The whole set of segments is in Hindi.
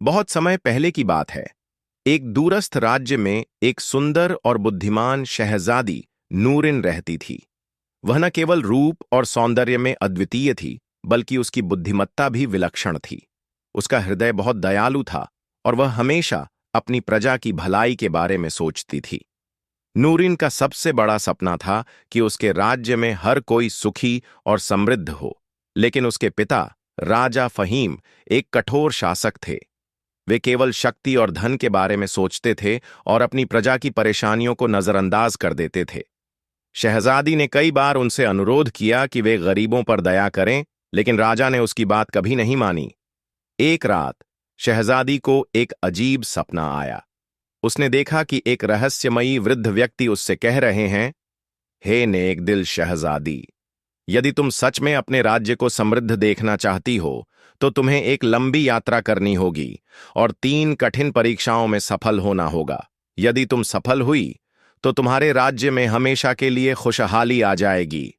बहुत समय पहले की बात है। एक दूरस्थ राज्य में एक सुंदर और बुद्धिमान शहजादी नूरिन रहती थी। वह न केवल रूप और सौंदर्य में अद्वितीय थी, बल्कि उसकी बुद्धिमत्ता भी विलक्षण थी। उसका हृदय बहुत दयालु था और वह हमेशा अपनी प्रजा की भलाई के बारे में सोचती थी। नूरिन का सबसे बड़ा सपना था कि उसके राज्य में हर कोई सुखी और समृद्ध हो, लेकिन उसके पिता राजा फहीम एक कठोर शासक थे। वे केवल शक्ति और धन के बारे में सोचते थे और अपनी प्रजा की परेशानियों को नजरअंदाज कर देते थे। शहजादी ने कई बार उनसे अनुरोध किया कि वे गरीबों पर दया करें, लेकिन राजा ने उसकी बात कभी नहीं मानी। एक रात शहजादी को एक अजीब सपना आया। उसने देखा कि एक रहस्यमयी वृद्ध व्यक्ति उससे कह रहे हैं, हे नेक दिल शहजादी, यदि तुम सच में अपने राज्य को समृद्ध देखना चाहती हो तो तुम्हें एक लंबी यात्रा करनी होगी और 3 कठिन परीक्षाओं में सफल होना होगा। यदि तुम सफल हुई तो तुम्हारे राज्य में हमेशा के लिए खुशहाली आ जाएगी।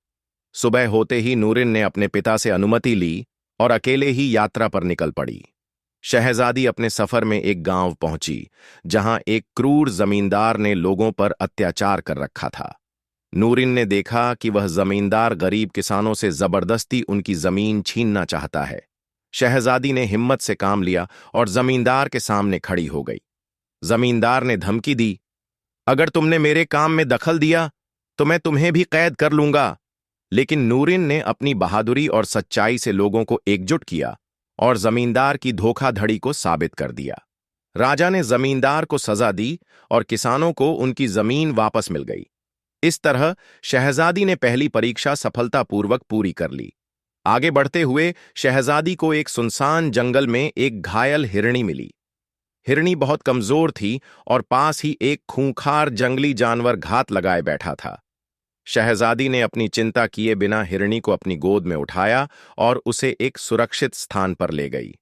सुबह होते ही नूरिन ने अपने पिता से अनुमति ली और अकेले ही यात्रा पर निकल पड़ी। शहजादी अपने सफर में एक गांव पहुंची, जहां एक क्रूर जमींदार ने लोगों पर अत्याचार कर रखा था। नूरिन ने देखा कि वह जमींदार गरीब किसानों से जबरदस्ती उनकी जमीन छीनना चाहता है। शहजादी ने हिम्मत से काम लिया और जमींदार के सामने खड़ी हो गई। जमींदार ने धमकी दी, अगर तुमने मेरे काम में दखल दिया तो मैं तुम्हें भी कैद कर लूंगा। लेकिन नूरिन ने अपनी बहादुरी और सच्चाई से लोगों को एकजुट किया और जमींदार की धोखाधड़ी को साबित कर दिया। राजा ने जमींदार को सजा दी और किसानों को उनकी जमीन वापस मिल गई। इस तरह शहजादी ने पहली परीक्षा सफलतापूर्वक पूरी कर ली। आगे बढ़ते हुए शहजादी को एक सुनसान जंगल में एक घायल हिरणी मिली। हिरणी बहुत कमजोर थी और पास ही एक खूंखार जंगली जानवर घात लगाए बैठा था। शहजादी ने अपनी चिंता किए बिना हिरणी को अपनी गोद में उठाया और उसे एक सुरक्षित स्थान पर ले गई।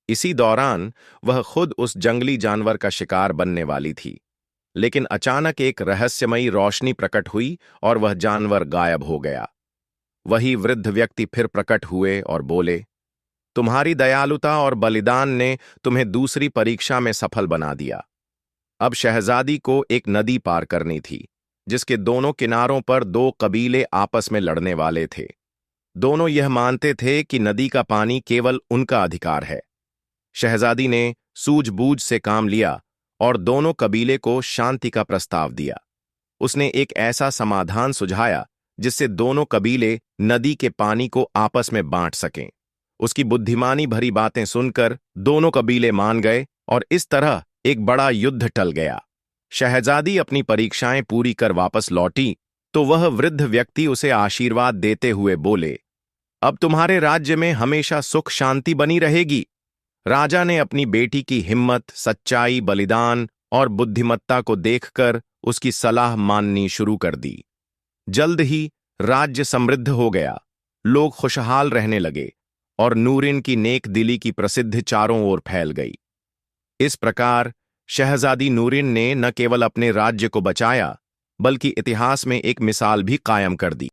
इसी दौरान वह खुद उस जंगली जानवर का शिकार बनने वाली थी, लेकिन अचानक एक रहस्यमयी रोशनी प्रकट हुई और वह जानवर गायब हो गया। वही वृद्ध व्यक्ति फिर प्रकट हुए और बोले, तुम्हारी दयालुता और बलिदान ने तुम्हें दूसरी परीक्षा में सफल बना दिया। अब शहजादी को एक नदी पार करनी थी, जिसके दोनों किनारों पर 2 कबीले आपस में लड़ने वाले थे। दोनों यह मानते थे कि नदी का पानी केवल उनका अधिकार है। शहजादी ने सूझबूझ से काम लिया और दोनों कबीले को शांति का प्रस्ताव दिया। उसने एक ऐसा समाधान सुझाया जिससे दोनों कबीले नदी के पानी को आपस में बांट सकें। उसकी बुद्धिमानी भरी बातें सुनकर दोनों कबीले मान गए और इस तरह एक बड़ा युद्ध टल गया। शहजादी अपनी परीक्षाएं पूरी कर वापस लौटी तो वह वृद्ध व्यक्ति उसे आशीर्वाद देते हुए बोले, अब तुम्हारे राज्य में हमेशा सुख शांति बनी रहेगी। राजा ने अपनी बेटी की हिम्मत, सच्चाई, बलिदान और बुद्धिमत्ता को देखकर उसकी सलाह माननी शुरू कर दी। जल्द ही राज्य समृद्ध हो गया, लोग खुशहाल रहने लगे और नूरिन की नेक दिली की प्रसिद्धि चारों ओर फैल गई। इस प्रकार शहजादी नूरिन ने न केवल अपने राज्य को बचाया, बल्कि इतिहास में एक मिसाल भी कायम कर दी।